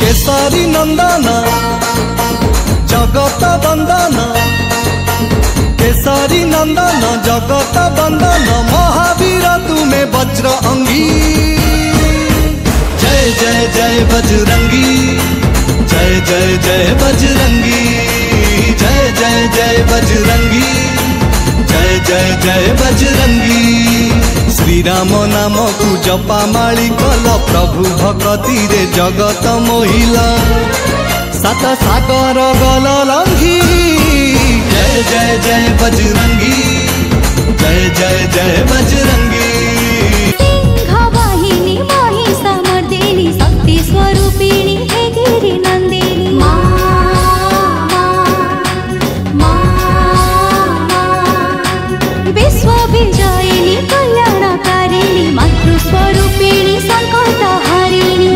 केसरी नंदन जगत बंदन केसरी नंदन जगत बंदन महावीर तुम्हें वज्र अंगी। जय जय जय बजरंगी जय जय जय बजरंगी जय जय जय बजरंगी जय जय जय बजरंगी। श्री राम नाम को जपा माली कल प्रभु भक्ति रे जगत मोहिला सात सागर गल लंघी। जय जय जय बजरंगी जय जय जय बजरंगी। सिंहवाहिनी महिषमर्दिनी शक्ति स्वरूपिणी हे गिरि नंदिनी विश्व विजयिनी कल्याणकारिणी मातृस्वरूपिणी संकटहारिणी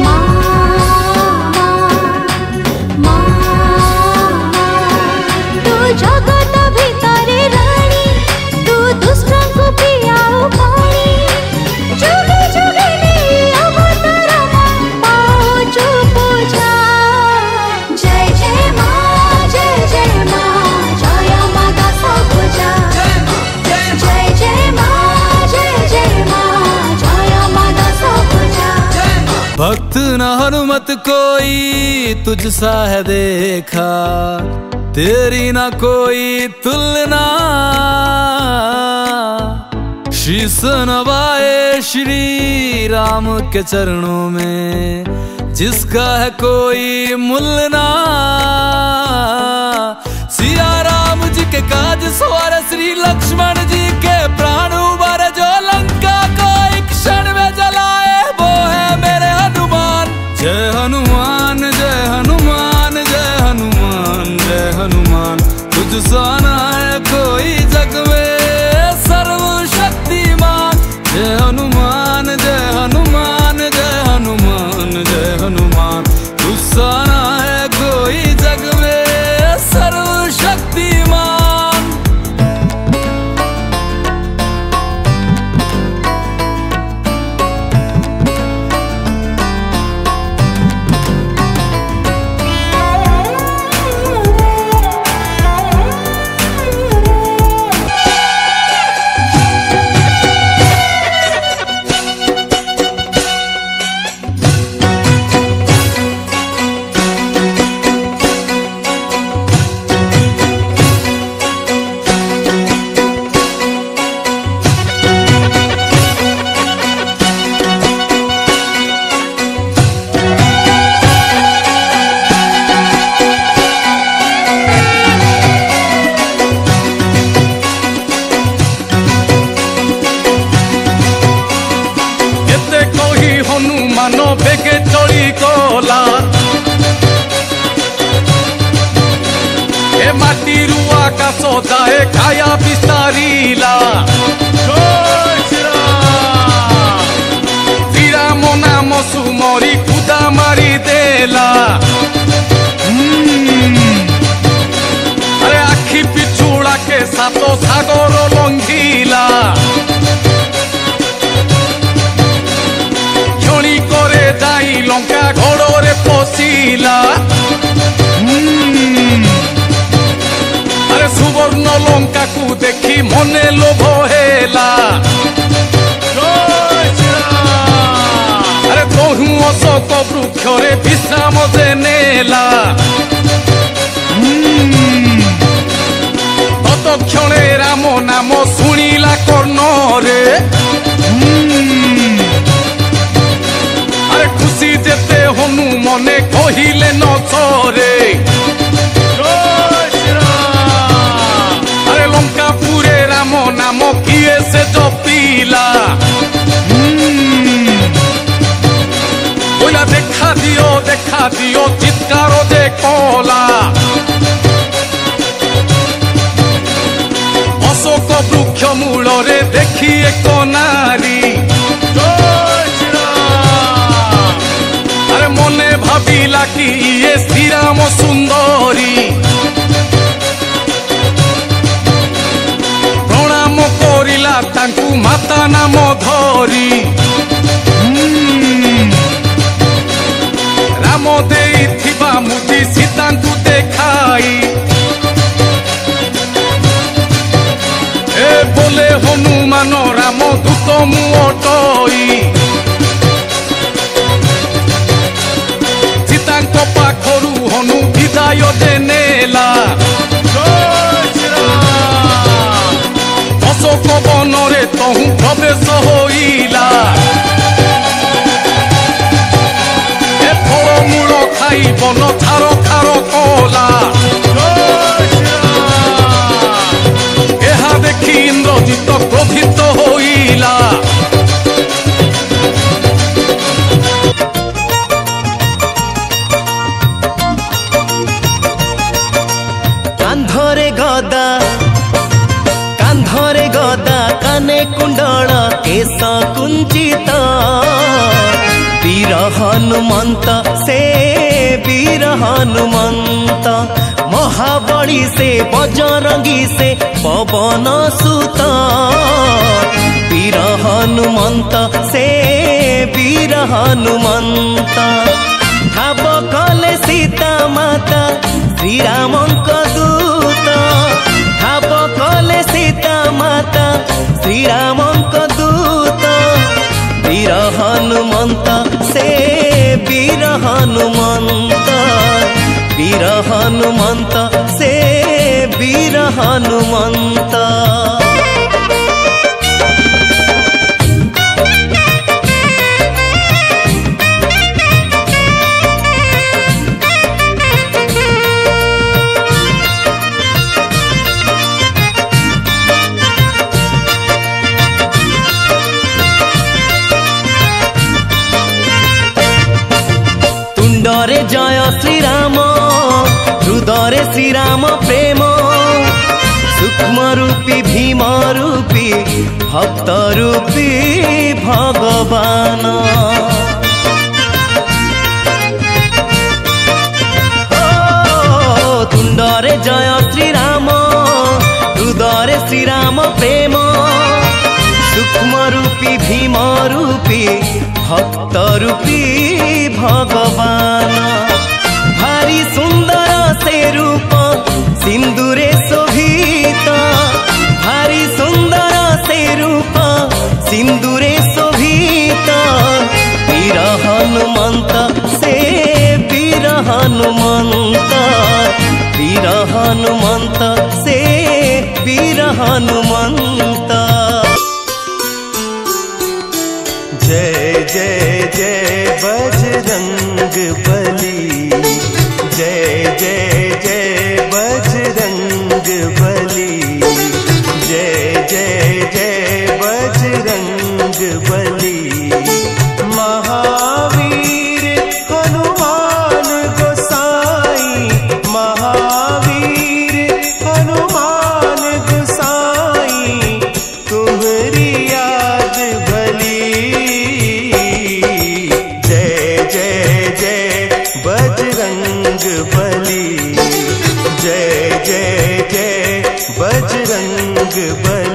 तू जगत भितरे रानी तू दुष्ट को पियाओ पानी जुगे जुगे नहीं अवतार पाओ जो पूजा। जय जय माँ जय माँ दास पूजा। जय जय माँ जय माँ दास पूजा। भक्त न हनुमत कोई तुझ सा है देखा तेरी ना कोई तुलना। शीस नवाए श्री राम के चरणों में जिसका है कोई मुलना। सिया राम जी के काज सवार श्री लक्ष्मण जी के प्राण उबारे जो लंका को एक क्षण में जलाए वो है मेरे हनुमान। जय हनुमान जय हनुमान जय हनुमान जय हनुमान तुझ सा ना है कोई जग में सर्वशक्तिमान। जय हनुमान जय हनुमान जय हनुमान जय हनुमान तुझ सा ना है कोई जग में सर्वशक्तिमान। बेगे चली गला ए माटी आकाश जाए काया विस्तारिला। श्रीराम नाम सुमरी खुदा मारी देला। अरे आखि पिछुड़ा के सातो सागर लंघिला। जाई लंका घोड़े पशिला। अरे सुवर्ण लंका को देखी मने लोभ हेला। अरे तहु अशोक वृक्ष रे विश्राम जे नेला। तत्क्षणे राम नाम शुणिला कर्ण रे। खुशी जेते हनुमने कहिले न छरे। अरे लंकापुरे राम नाम किए से जपिला। बोला देखा दियो चित्कार जे कला। अशोक वृक्ष मूल रे देखी एक नारी। मने भाविला कि ये श्रीराम सुंदरी। प्रणाम करिला तांकु माता नाम धरी। राम देई सीता को देखाई ए बोले हनुमान राम दूत मुटई सीता पाखरु हनु विदाय देनेला अशोक बनरे तहु प्रवेश होइला ए फलमूल खाई बन थार खार कला एहा देखी इंद्रजित क्रोधित होइला कांधरे गदा काने कुंडल केश कुंचित वीर हनुमंत से वीर हनुमंत महाबली से बजरंगी से पवन सुत वीर हनुमंत से वीर हनुमंत ठाब कले सीता माता श्री रामंक दूत ठाब कले सीता माता श्री रामंक दूत वीर हनुमंत से वीर हनुमंत वीर हनुमंत से वीर हनुमंत तुंडरे जय श्रीराम हृदय श्रीराम प्रेम सूक्ष्म रूपी भीम रूपी भक्त रूपी भगवान तुंडरे जय श्रीराम हृदय श्रीराम प्रेम सूक्ष्म रूपी भीम रूपी भक्त रूपी भगवान भारी सुंदर से रूप सिंदूरे शोभित भारी सुंदर से रूप सिंदूरे शोभित वीर हनुमंत से वीर हनुमंत वीर हनुमंत से वीर हनुमंत जय जय जय बजरंग बली जय जय जय बजरंग बली जय जय जय बजरंग बली महावीर हनुमान गोसाई महावीर हनुमान गोसाई तुम्हारी याद भली जय जय जय बजरंग बली जय जय जय बजरंग बली।